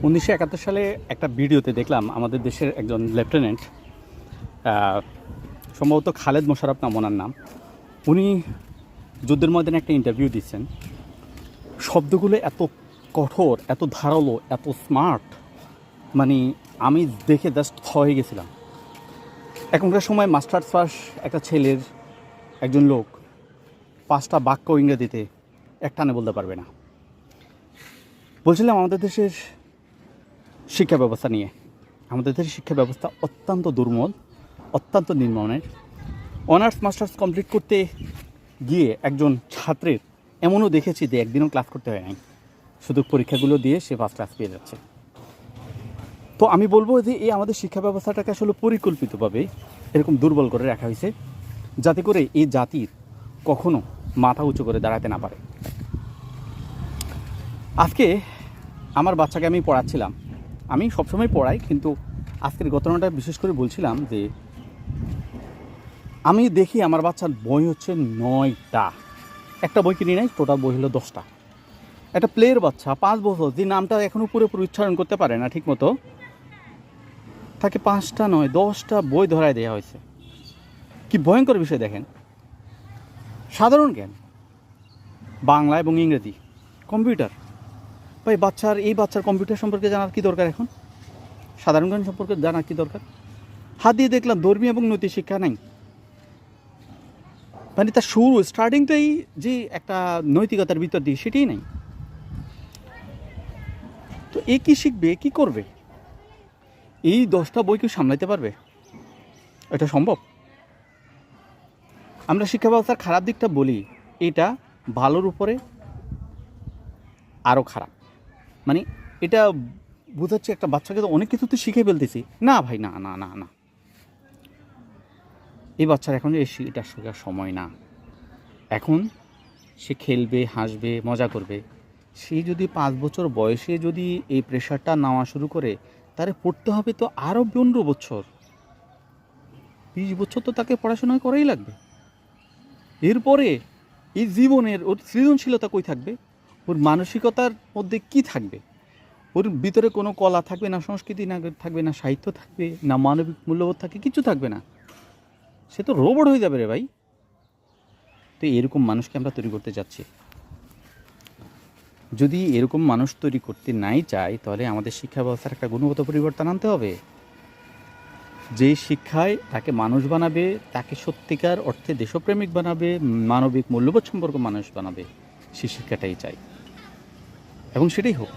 1971 সালে একটা ভিডিওতে দেখলাম আমাদের দেশের একজন লেফটেন্যান্ট, সম্ভবত খালেদ মোশাররফ নাম ওনার নাম, উনি যুদ্ধের ময়দানে একটা ইন্টারভিউ দিচ্ছেন। শব্দগুলো এত কঠোর, এত ধারালো, এত স্মার্ট, মানে আমি দেখে জাস্ট হয়ে গেছিলাম। এখনকার সময় মাস্টার্স পাস একটা ছেলের, একজন লোক 5টা বাক্য ইংরেজিতে একটানে বলতে পারবে না। বলছিলাম আমাদের দেশের শিক্ষা ব্যবস্থা নিয়ে। আমাদের দেশের শিক্ষা ব্যবস্থা অত্যন্ত দুর্বল, অত্যন্ত নিম্নমানের। অনার্স মাস্টার্স কমপ্লিট করতে গিয়ে একজন ছাত্রের এমনও দেখেছি যে একদিনও ক্লাস করতে হয় নাই, শুধু পরীক্ষাগুলো দিয়ে সে ফার্স্ট ক্লাস পেয়ে যাচ্ছে। তো আমি বলবো যে এই আমাদের শিক্ষা ব্যবস্থাটাকে আসলে পরিকল্পিতভাবে এরকম দুর্বল করে রাখা হয়েছে, যাতে করে এই জাতির কখনো মাথা উঁচু করে দাঁড়াতে না পারে। আজকে আমার বাচ্চাকে আমি পড়াচ্ছিলাম, আমি সবসময় পড়াই, কিন্তু আজকের ঘটনাটা বিশেষ করে বলছিলাম যে আমি দেখি আমার বাচ্চার বই হচ্ছে 9টা, একটা বই কিনে নেই, টোটাল বই হলো 10টা। একটা প্লেয়ের বাচ্চা 5 বছর, যে নামটা এখনও পুরোপুরি উচ্চারণ করতে পারে না ঠিক মতো, তাকে 5টা নয় 10টা বই ধরায় দেওয়া হয়েছে। কি ভয়ঙ্কর বিষয় দেখেন। সাধারণ জ্ঞান, বাংলা এবং ইংরেজি, কম্পিউটার। ভাই এই বাচ্চার কম্পিউটার সম্পর্কে জানার কী দরকার? এখন সাধারণ জ্ঞান সম্পর্কে জানার কী দরকার? হাত দিয়ে দেখলাম ধর্মীয় এবং নৈতিক শিক্ষা নাই। মানে তার শুরু স্টার্টিংটাই যে একটা নৈতিকতার ভিতর দিয়ে, সেটাই নাই। তো এ কী শিখবে, কী করবে? এই 10টা বই কেউ সামলাইতে পারবে? এটা সম্ভব? আমরা শিক্ষা ব্যবস্থার খারাপ দিকটা বলি, এটা ভালোর উপরে আরও খারাপ। মানে এটা বোঝাচ্ছে একটা বাচ্চাকে তো অনেক কিছু তো শিখে ফেলতেছি। না ভাই, না না না না, এই বাচ্চার এখন এটা শেখার সময় না। এখন সে খেলবে, হাসবে, মজা করবে। সে যদি 5 বছর বয়সে যদি এই প্রেশারটা নেওয়া শুরু করে, তারে পড়তে হবে তো আরও 15 বছর, 20 বছর তো তাকে পড়াশোনা করাই লাগবে। এরপরে এই জীবনের ওর সৃজনশীলতা কই থাকবে? ওর মানসিকতার মধ্যে কি থাকবে? ওর ভিতরে কোনো কলা থাকবে না, সংস্কৃতি না থাকবে না, সাহিত্য থাকবে না, মানবিক মূল্যবোধ থাকবে, কিছু থাকবে না। সে তো রোবট হয়ে যাবে রে ভাই। তো এরকম মানুষকে আমরা তৈরি করতে যাচ্ছি। যদি এরকম মানুষ তৈরি করতে নাই চাই, তাহলে আমাদের শিক্ষা ব্যবস্থার একটা গুণগত পরিবর্তন আনতে হবে। যেই শিক্ষায় তাকে মানুষ বানাবে, তাকে সত্যিকার অর্থে দেশপ্রেমিক বানাবে, মানবিক মূল্যবোধ সম্পর্ক মানুষ বানাবে, সেই শিক্ষাটাই চাই, এবং সেটাই হোক।